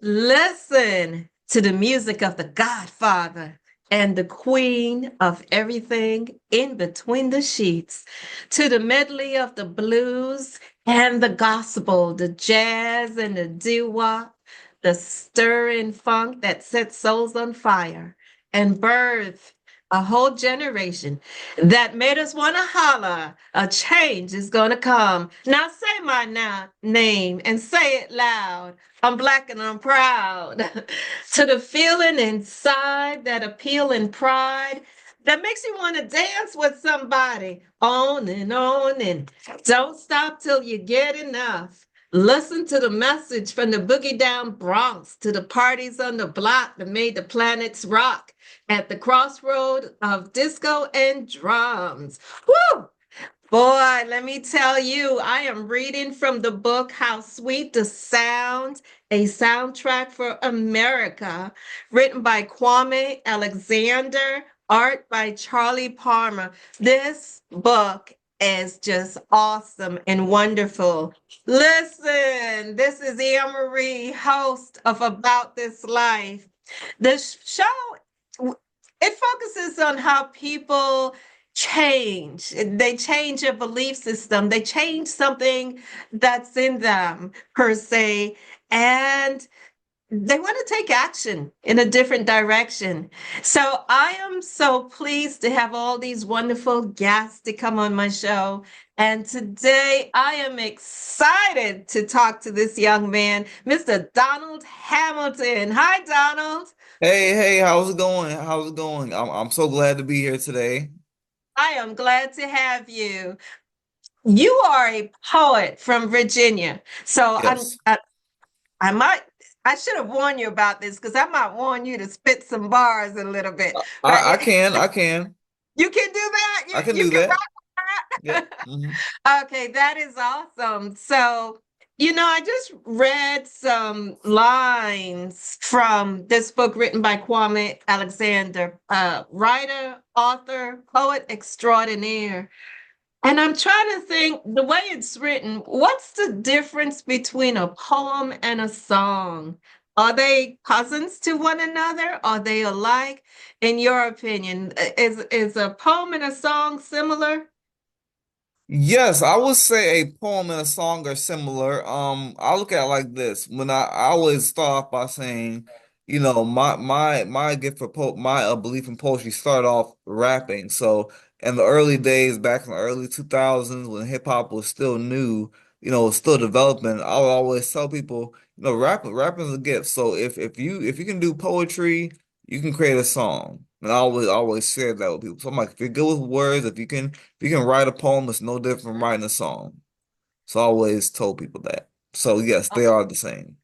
Listen to the music of the Godfather and the Queen of everything in between the sheets, to the medley of the blues and the gospel, the jazz and the doo-wop, the stirring funk that sets souls on fire and birth a whole generation that made us want to holler. A change is going to come. Now say my name and say it loud. I'm black and I'm proud. To the feeling inside, that appealing pride that makes you want to dance with somebody. On and don't stop till you get enough. Listen to the message from the boogie down Bronx to the parties on the block that made the planets rock at the crossroad of disco and drums. Woo! Boy, let me tell you, I am reading from the book How Sweet the Sound, a soundtrack for America, written by Kwame Alexander, art by Charlie Palmer. This book is just awesome and wonderful. Listen, this is Anne Marie, host of About This Life. The show, it focuses on how people change. They change a belief system. They change something that's in them, per se, and they want to take action in a different direction. So I am so pleased to have all these wonderful guests to come on my show. And today I am excited to talk to this young man, Mr. Donald Hamilton. Hi, Donald. Hey, how's it going? How's it going? I'm so glad to be here today. I am glad to have you. You are a poet from Virginia. So Yes. I might I should have warned you about this because I might warn you to spit some bars a little bit. But I can, I can. you can do that. I can You do can that. rock Yep. that. Okay, that is awesome. So, I just read some lines from this book written by Kwame Alexander, writer, author, poet extraordinaire. And I'm trying to think the way it's written, what's the difference between a poem and a song? Are they cousins to one another? Are they alike? In your opinion, is a poem and a song similar? Yes, I would say a poem and a song are similar. I look at it like this. I always start off by saying, my gift for my belief in poetry started off rapping. So in the early days, back in the early 2000s, when hip hop was still new, was still developing, I would always tell people, rapping is a gift. So if you can do poetry, you can create a song. And I always share that with people. So I'm like, if you're good with words, if you can write a poem, it's no different from writing a song. So I always told people that. So yes, they are the same.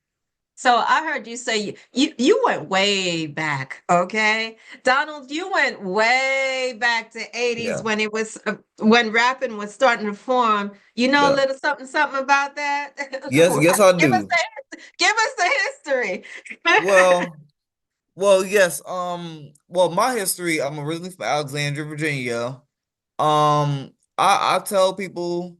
So I heard you say you went way back, okay? Donald, you went way back to 80s Yeah. when it was when rapping was starting to form. You know a Yeah. little something about that? Yes, I Give us do. give us the history. Well, yes. Well, my history, I'm originally from Alexandria, Virginia. I tell people,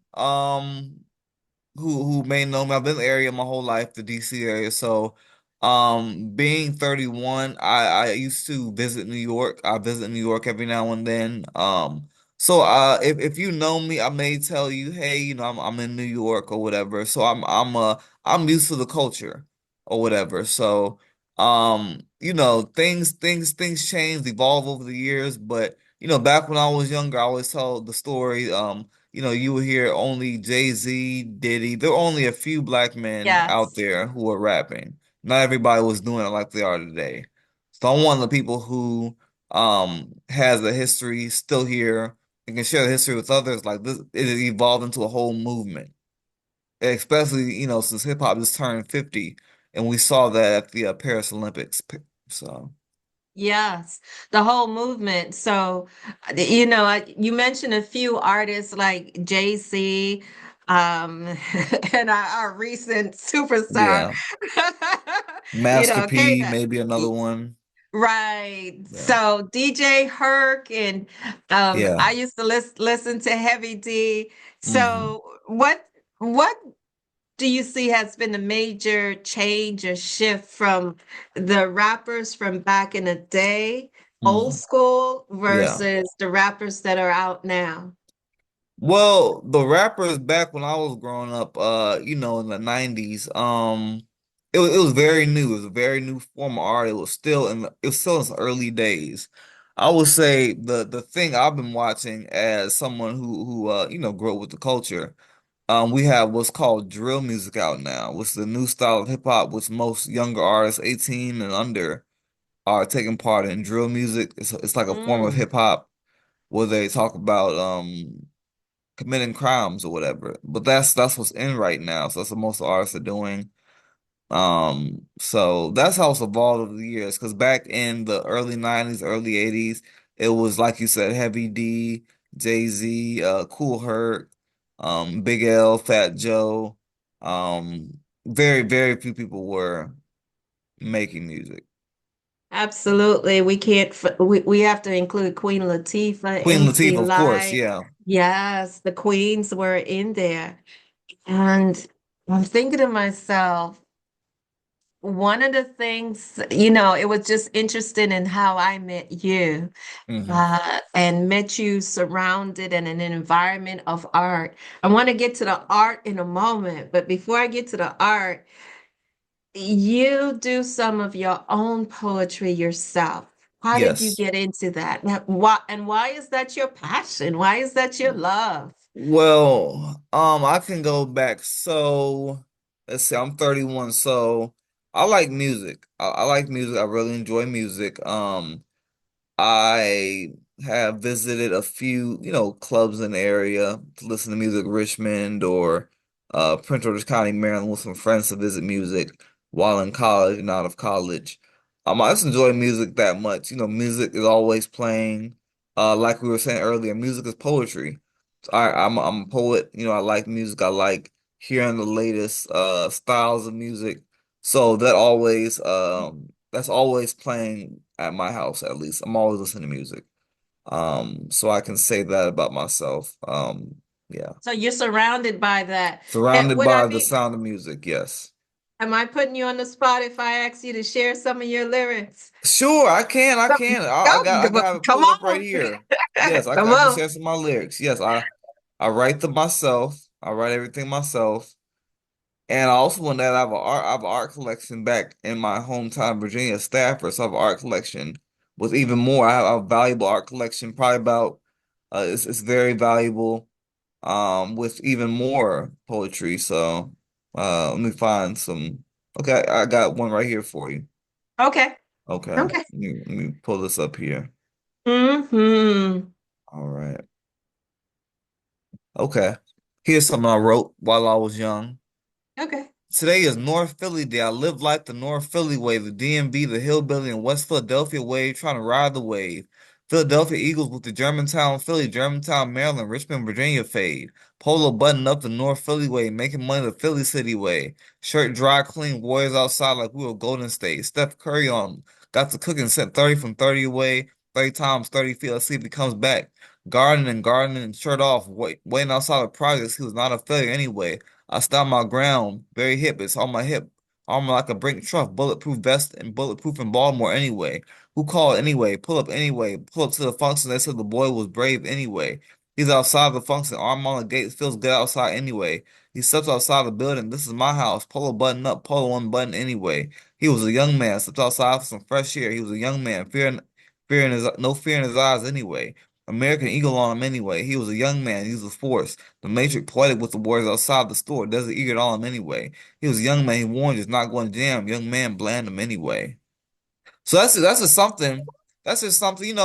who may know me. I've been in the area my whole life, the DC area. So, being 31, I used to visit New York. I visit New York every now and then. So if you know me, I may tell you, hey, I'm in New York or whatever. So I'm used to the culture or whatever. So, things change, evolve over the years. But back when I was younger, I always tell the story. You will hear only Jay-Z, Diddy. There were only a few black men out Yes. there who were rapping. Not everybody was doing it like they are today. So I'm one of the people who has a history still here and can share the history with others. Like this, it has evolved into a whole movement. Especially, since hip hop just turned 50 and we saw that at the Paris Olympics. So Yes, the whole movement. So, you mentioned a few artists like Jay-Z, and our recent superstar, yeah. Master okay, P, maybe another one. right. Yeah. So DJ Herc and Yeah. I used to listen to Heavy D. hmm So, what do you see has been a major change or shift from the rappers from back in the day, old Mm, school, yeah. versus the rappers that are out now? Well, the rappers back when I was growing up, in the 90s, it was very new. It was a very new form of art. It was still in its early days. I would say the thing I've been watching as someone who grew up with the culture, we have what's called drill music out now, which is the new style of hip hop, which most younger artists, 18 and under, are taking part in. Drill music. It's like a form of Mm. hip hop where they talk about committing crimes or whatever. But that's what's in right now. So that's what most artists are doing. So that's how it's evolved over the years. Because back in the early 90s, early 80s, it was like you said, Heavy D, Jay-Z, Cool Herc, Big L, Fat Joe. Very, very few people were making music. Absolutely. We have to include Queen Latifah, Queen MC Latifah, of course, Light. yeah. Yes, the queens were in there. And I'm thinking to myself, one of the things, it was just interesting in how I met you, Hmm. and met you surrounded in an environment of art. I want to get to the art in a moment, but before I get to the art, you do some of your own poetry yourself. How did you Yes. get into that? Why is that your passion? Why is that your love? Well, I can go back. So, let's see, I'm 31, so I like music. I like music. I really enjoy music. I have visited a few, clubs in the area to listen to music, Richmond or Prince George's County, Maryland, with some friends to visit music while in college and out of college. I just enjoy music that much. Music is always playing. Like we were saying earlier, music is poetry. So I'm a poet. I like music. I like hearing the latest styles of music. So that's always playing at my house, at least. I'm always listening to music. So I can say that about myself. Yeah. So you're surrounded by that. Surrounded Would I by the be, sound of music, yes. am I putting you on the spot if I ask you to share some of your lyrics? Sure, I can, I Come can. I got it come pulled up right on. here. Yes, Come I can on. share some of my lyrics. Yes, I write them myself. I write everything myself. And I also want that I have an art collection back in my hometown, Virginia, Stafford. So I have an art collection with even more. I have a valuable art collection, probably about it's very valuable, with even more poetry. So let me find some. Okay, I got one right here for you. Okay. Okay, Okay. let me pull this up here. Hmm. All right. Okay. Here's something I wrote while I was young. Okay. Today is North Philly Day. I live like the North Philly way, the DMV, the Hillbilly, and West Philadelphia wave, trying to ride the wave. Philadelphia Eagles with the Germantown, Philly, Germantown, Maryland, Richmond, Virginia fade. Polo button up the North Philly way, making money the Philly City way. Shirt dry clean, Warriors outside like we were Golden State. Steph Curry on, got to cooking, sent 30 from 30 away, 30 times, 30 feet. Let's see if he comes back. Gardening, shirt off, waiting outside the projects. He was not a failure anyway. I stand my ground, very hip. It's on my hip. Armor like a brink truck, bulletproof vest and bulletproof in Baltimore anyway. Who called anyway? Pull up anyway. Pull up to the function. They said the boy was brave anyway. He's outside the function. Arm on the gate. Feels good outside anyway. He steps outside the building. This is my house. Polo button up. Polo one button anyway. He was a young man. Stepped outside for some fresh air. He was a young man. No fear in his eyes anyway. American Eagle on him anyway. He was a young man. He was a force. The Matrix poetic with the words outside the store. Doesn't eat it on him anyway. He was a young man. He warned you it's not going to jam. Young man, bland him anyway. So that's just something. That's just something.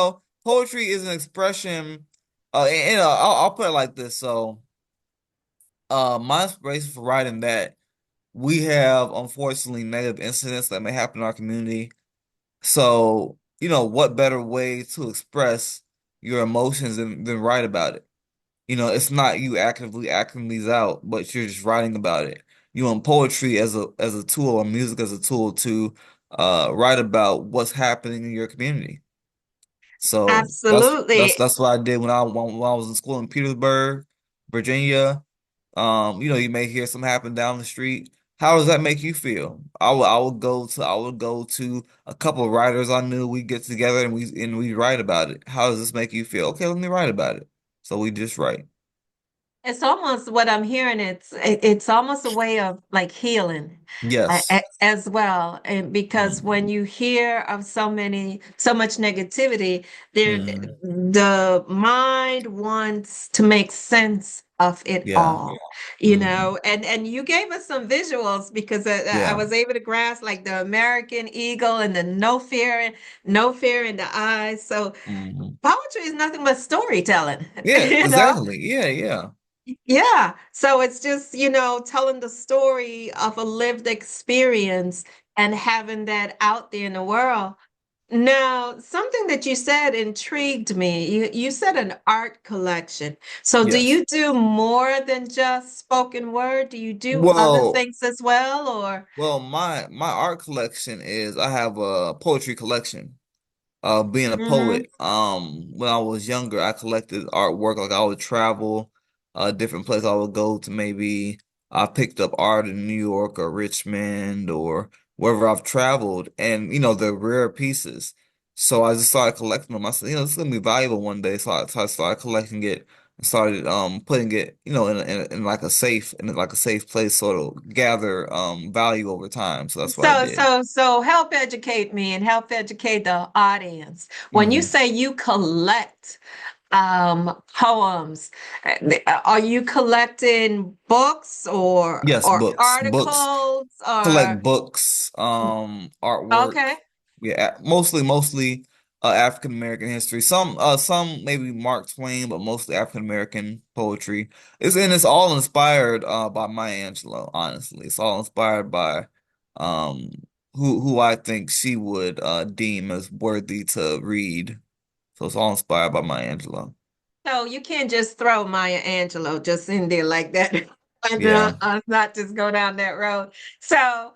Poetry is an expression. I'll put it like this. So, my inspiration for writing that, we have unfortunately negative incidents that may happen in our community. So, what better way to express your emotions than write about it? It's not you actively acting these out, but you're just writing about it. You want poetry as a tool, or music as a tool to write about what's happening in your community. So that's Absolutely. that's that's what I did when I was in school in Petersburg, Virginia. You may hear something happen down the street. How does that make you feel? I would go to a couple of writers I knew. We get together and we write about it. How does this make you feel? Okay, let me write about it. So we just write. It's almost what I'm hearing. It's almost a way of like healing Yes. as well. And because when Hmm. you hear of so much negativity, Hmm. the mind wants to make sense of it Yeah. all, Hmm. and you gave us some visuals because I Yeah. was able to grasp like the American eagle and the no fear in the eyes. So Hmm. poetry is nothing but storytelling, Yeah, you know? exactly. Yeah, yeah. Yeah. So it's just, telling the story of a lived experience and having that out there in the world. Now, something that you said intrigued me. You said an art collection. So do Yes. you do more than just spoken word? Do you do other Well, things as well, or? my art collection is I have a poetry collection. Being a Mhm. poet, when I was younger, I collected artwork. Like I would travel, different places. I would go to maybe I picked up art in New York or Richmond or wherever I've traveled, and they're rare pieces. So I just started collecting them. I said, this is gonna be valuable one day. So I started collecting it and started putting it, in like a safe place, so it'll gather value over time. So that's what I did. So help educate me and help educate the audience. When you Hmm. say you collect poems, are you collecting books Yes, or books. articles Collect or books, artwork. okay. Yeah, mostly African American history. Some maybe Mark Twain, but mostly African American poetry. It's all inspired by Maya Angelou, honestly. It's all inspired by um who I think she would deem as worthy to read. So it's all inspired by Maya Angelou. So you can't just throw Maya Angelou just in there like that. And Yeah. not just go down that road. So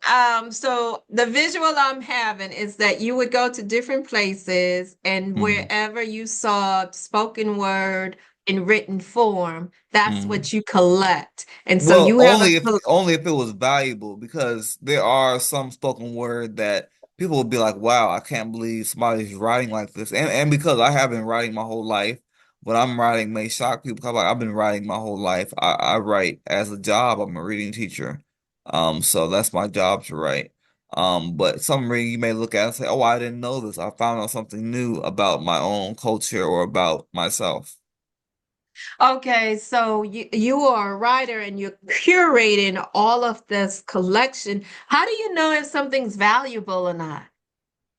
the visual I'm having is that you would go to different places, and Hmm. wherever you saw spoken word in written form, that's Hmm. what you collect. And so Well, you have a, only if it was valuable, because there are some spoken word that people will be like, "Wow, I can't believe somebody's writing like this." And because I have been writing my whole life, what I'm writing may shock people. 'Cause like I've been writing my whole life. I write as a job. I'm a reading teacher. So that's my job to write. But some reading you may look at and say, "Oh, I didn't know this. I found out something new about my own culture or about myself." okay, so you are a writer and you're curating all of this collection. How do you know if something's valuable or not?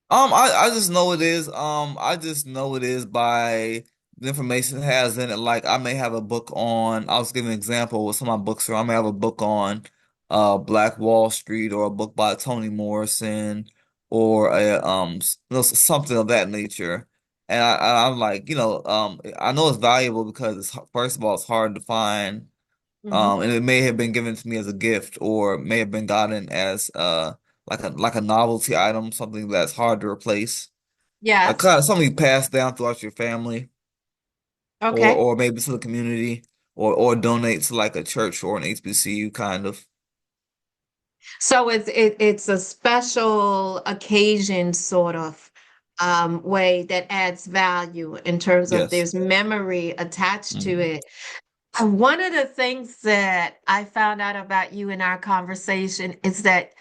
I just know it is. I just know it is by the information it has in it. Like I may have a book on. I'll just give an example with some of my books. I may have a book on, Black Wall Street, or a book by Toni Morrison, or something of that nature. And I'm like, I know it's valuable because first of all, it's hard to find. Hmm. And it may have been given to me as a gift, or may have been gotten as like a novelty item, something that's hard to replace. Yes. Kind of something you pass down throughout your family, or Okay. or maybe to the community, or donate to like a church or an HBCU kind of. So it's a special occasion sort of way that adds value in terms of Yes. there's memory attached to Mhm. it. One of the things that I found out about you in our conversation is that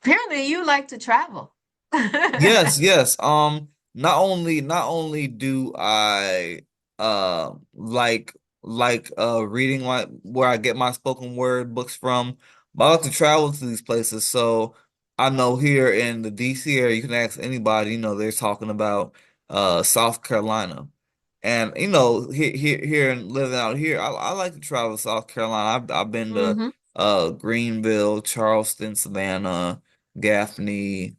apparently you like to travel. Yes, yes. Not only do I reading like where I get my spoken word books from, but I like to travel to these places. So I know here in the DC area, you can ask anybody, they're talking about South Carolina. And here and living out here, I like to travel to South Carolina. I've been to Hmm. Greenville, Charleston, Savannah, Gaffney,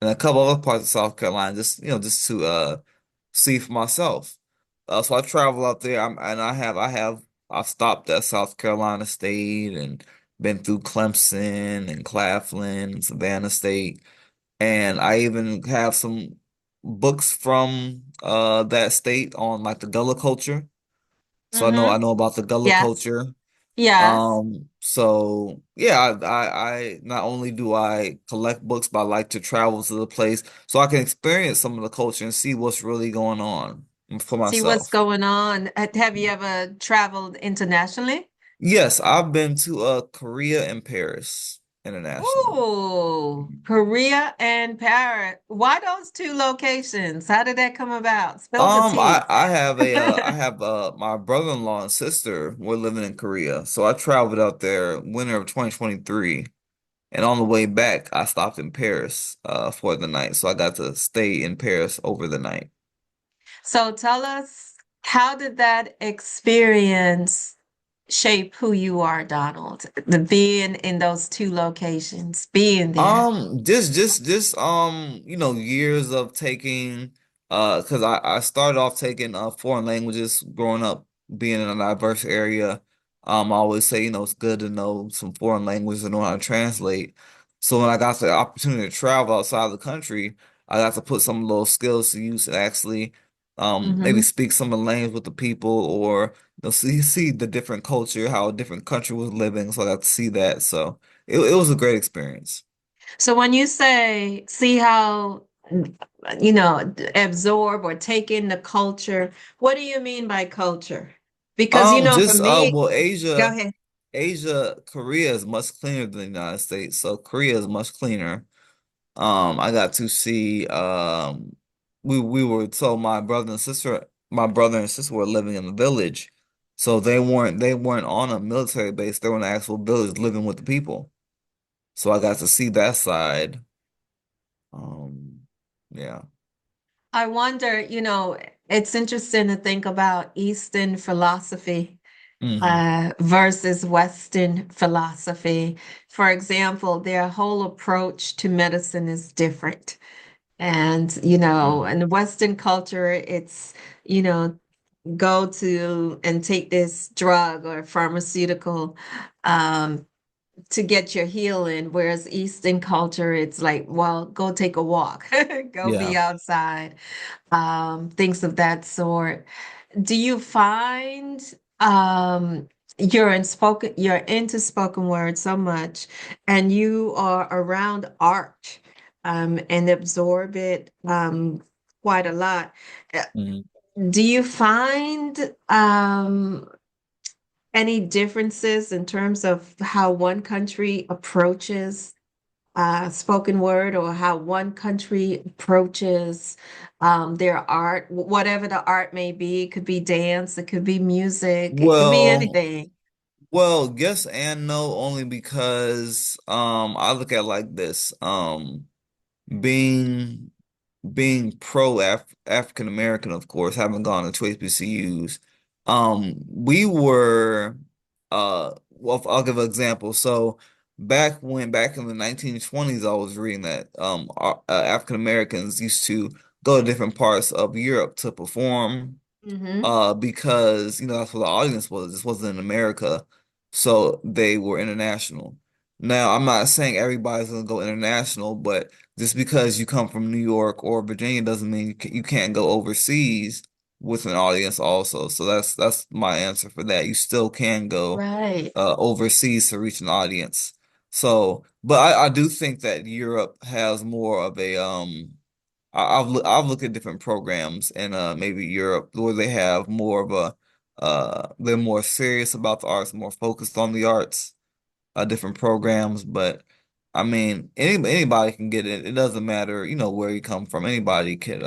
and a couple other parts of South Carolina, just to see for myself. So I travel out there. I've stopped at South Carolina State and been through Clemson and Claflin and Savannah State, and I even have some books from that state on like the Gullah culture. So I know Hmm. I know about the Gullah Yes. culture. Yes. So yeah, I not only do I collect books, but I like to travel to the place so I can experience some of the culture and see what's really going on for See what's myself. going on. Have you ever traveled internationally? Yes, I've been to Korea and Paris internationally. Oh, Korea and Paris. Why those two locations? How did that come about? Spill the tea. I have a I have my brother-in-law and sister were living in Korea. So I traveled out there winter of 2023. And on the way back, I stopped in Paris for the night. So I got to stay in Paris over the night. So tell us, how did that experience shape who you are, Donald? The being in those two locations, being there. Years of taking, because I started off taking foreign languages growing up, being in a diverse area. I always say, it's good to know some foreign languages and know how to translate. So when I got the opportunity to travel outside the country, I got to put some of those skills to use and actually, maybe Hmm. speak some of the language with the people, or see the different culture, how a different country was living. So I got to see that. So it was a great experience. So when you say, see how, absorb or take in the culture, what do you mean by culture? Because, for Just me, well, go ahead. Korea is much cleaner than the United States, so Korea is much cleaner. I got to see we were so my brother and sister were living in the village, so they weren't on a military base. They were in an actual village living with the people. So I got to see that side. Yeah. I wonder, it's interesting to think about Eastern philosophy Hmm. versus Western philosophy. For example, their whole approach to medicine is different. And, in the Western culture, it's, you know, go to and take this drug or pharmaceutical um, to get your healing. Whereas Eastern culture, it's like, well, go take a walk, go be Yeah. outside, things of that sort. Do you find um you're into spoken word so much and you are around art and absorb it quite a lot. Uh, Mhm. Do you find any differences in terms of how one country approaches spoken word or how one country approaches their art, whatever the art may be? It could be dance, it could be music, it could be Well, anything. Well, yes and no, only because I look at it like this. Being being pro African American, of course, having gone to two HBCUs, we were well, I'll give an example. So back in the 1920s, I was reading that African Americans used to go to different parts of Europe to perform Hmm. because that's what the audience was. This wasn't in America, so they were international. Now, I'm not saying everybody's gonna go international, but just because you come from New York or Virginia doesn't mean you can't go overseas with an audience also. So that's my answer for that. You still can go Right. overseas to reach an audience. So, but I do think that Europe has more of a I've looked at different programs in maybe Europe where they have more of a they're more serious about the arts, more focused on the arts, different programs. But I mean, anybody can get it. It doesn't matter, where you come from. Anybody could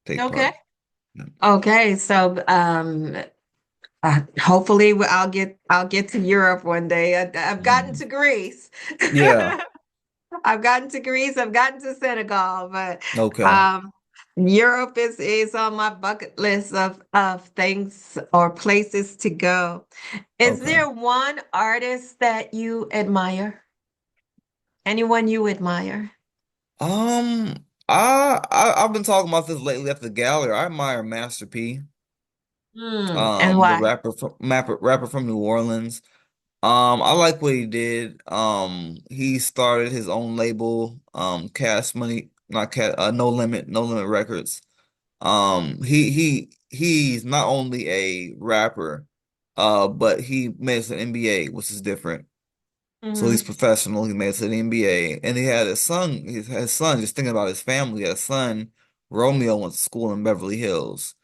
take Okay. part. Yeah. Okay. So hopefully I'll get to Europe one day. I've gotten Mhm. to Greece. Yeah. I've gotten to Greece, I've gotten to Senegal, but Okay. um, Europe is on my bucket list of things or places to go. Is Okay. there one artist that you admire? Anyone you admire? Um, I've been talking about this lately at the gallery. I admire Master P, And the why? rapper from New Orleans. I like what he did. He started his own label, Cash Money, not Cash, No Limit Records. He's not only a rapper. But he made it to the NBA, which is different. So he's Mm-hmm. professional. He made it to the NBA, and he had his son. His son, just thinking about his family, his son Romeo went to school in Beverly Hills.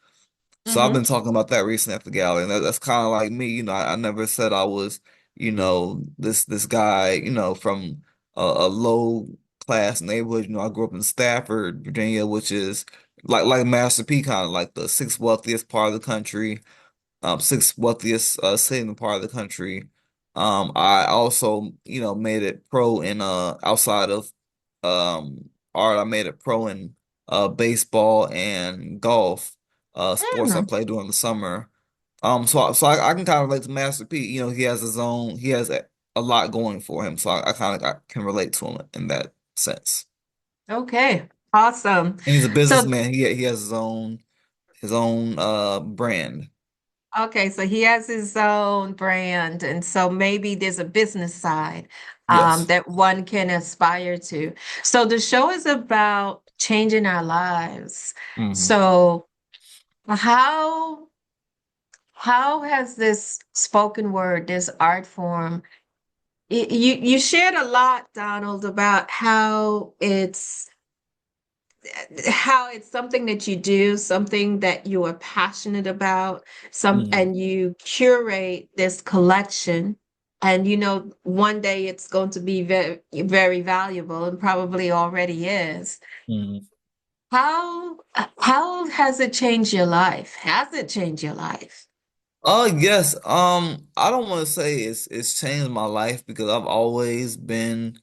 So I've Mm-hmm. been talking about that recently at the gallery, and that's kind of like me. I never said I was, this guy, from a low class neighborhood. I grew up in Stafford, Virginia, which is like Master P, kind of like the sixth wealthiest part of the country, sixth wealthiest city in the part of the country. I also, made it pro in outside of art. I made it pro in baseball and golf, sports I Mm. play during the summer. So I can kind of relate to Master P. He has a lot going for him. So I kind of can relate to him in that sense. Okay, awesome. And he's a So, businessman. He has his own brand. okay, so he has his own brand, and so maybe there's a business side Yes. that one can aspire to. So the show is about changing our lives. Hmm. So how how has this spoken word, this art form, you shared a lot, Donald, about how it's something that you do, something that you are passionate about, Hmm. and you curate this collection. And one day it's going to be very, very valuable and probably already is. Hmm. How has it changed your life? Has it changed your life? Yes. I don't want to say it's changed my life because I've always been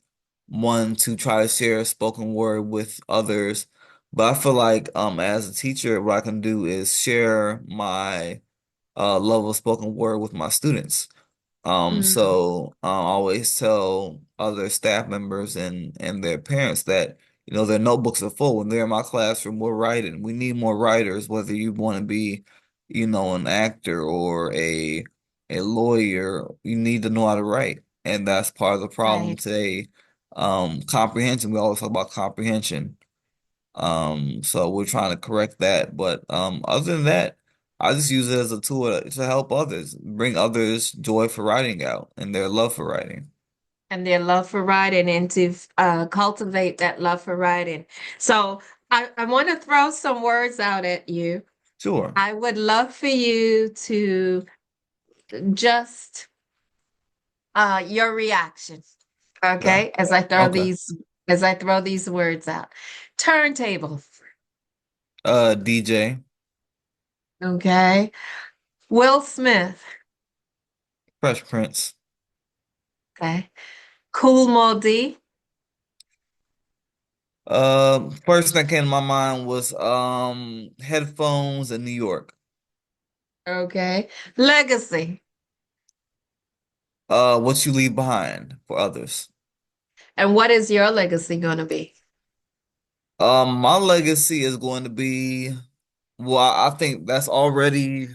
one to try to share spoken word with others. But I feel like as a teacher, what I can do is share my love of spoken word with my students. Mm, I always tell other staff members and their parents that, their notebooks are full. When they're in my classroom, we're writing. We need more writers, whether you want to be, an actor or a lawyer, you need to know how to write. And that's part of the problem right. today. Comprehension, we always talk about comprehension. So we're trying to correct that. But other than that, I just use it as a tool to help others, bring others joy for writing out and their love for writing. And their love for writing and to cultivate that love for writing. So I want to throw some words out at you. Sure. I would love for you to just your reaction, Okay. okay? Okay. As I throw these words out. Turntable, DJ, okay? Will Smith, Fresh Prince. okay? Cool Modi, First thing that came to my mind was headphones in New York. okay? Legacy. What you leave behind for others. And what is your legacy going to be? My legacy is going to be, well, I think that's already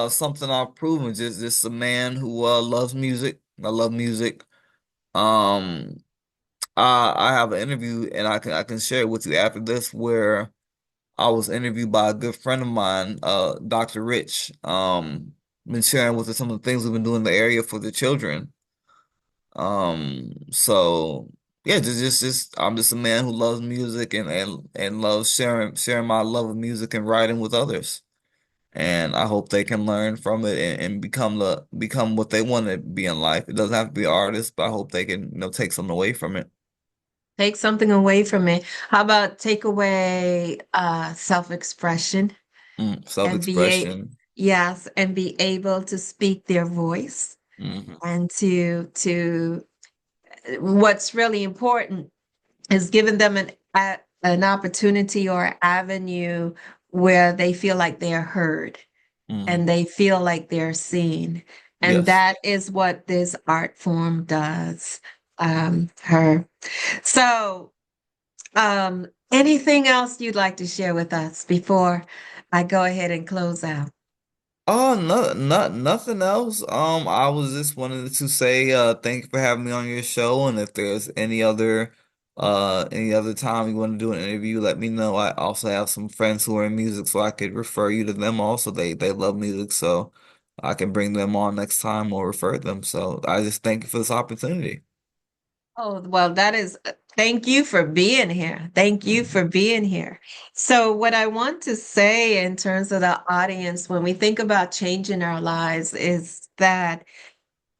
something I've proven. Just a man who loves music. I love music. Um, I have an interview and I can share it with you after this where I was interviewed by a good friend of mine, Dr. Rich. Been sharing with us some of the things we've been doing in the area for the children. So yeah, just I'm just a man who loves music and loves sharing my love of music and writing with others. And I hope they can learn from it and become what they want to be in life. It doesn't have to be artists, but I hope they can, take something away from it. Take something away from it. How about take away self-expression and Self-expression. yes, and be able to speak their voice Hmm. and to what's really important is giving them an opportunity or avenue where they feel like they're heard Hmm. and they feel like they're seen. And Yes. that is what this art form does. Her. So, anything else you'd like to share with us before I go ahead and close out? Oh, no, nothing else. I was just wanted to say, thank you for having me on your show. And if there's any other time you want to do an interview, let me know. I also have some friends who are in music, so I could refer you to them also. They love music, so I can bring them on next time or refer them. So I just thank you for this opportunity. Oh, well, that is, thank you for being here. Thank you Mhm. for being here. So, what I want to say in terms of the audience, when we think about changing our lives, is that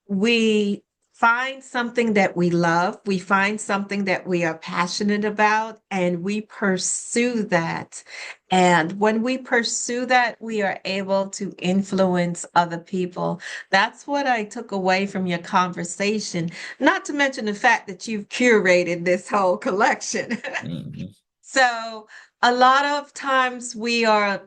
we find something that we love, we find something that we are passionate about, and we pursue that. And when we pursue that, we are able to influence other people. That's what I took away from your conversation, not to mention the fact that you've curated this whole collection. Mhm. So a lot of times we are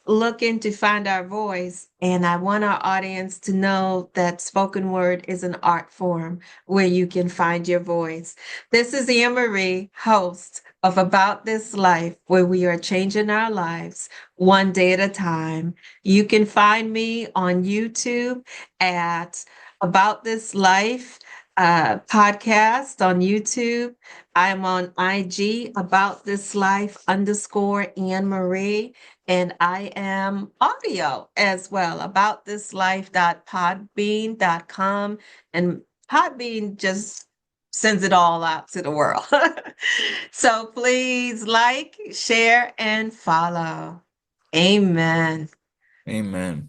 looking to find our voice, and I want our audience to know that spoken word is an art form where you can find your voice. This is Anne Marie, host of About This Life, where we are changing our lives one day at a time. You can find me on YouTube at About This Life podcast on YouTube. I'm on IG about this life underscore Anne Marie, and I am audio as well about this life.podbean.com. And Podbean just sends it all out to the world. So please like, share, and follow. Amen. Amen.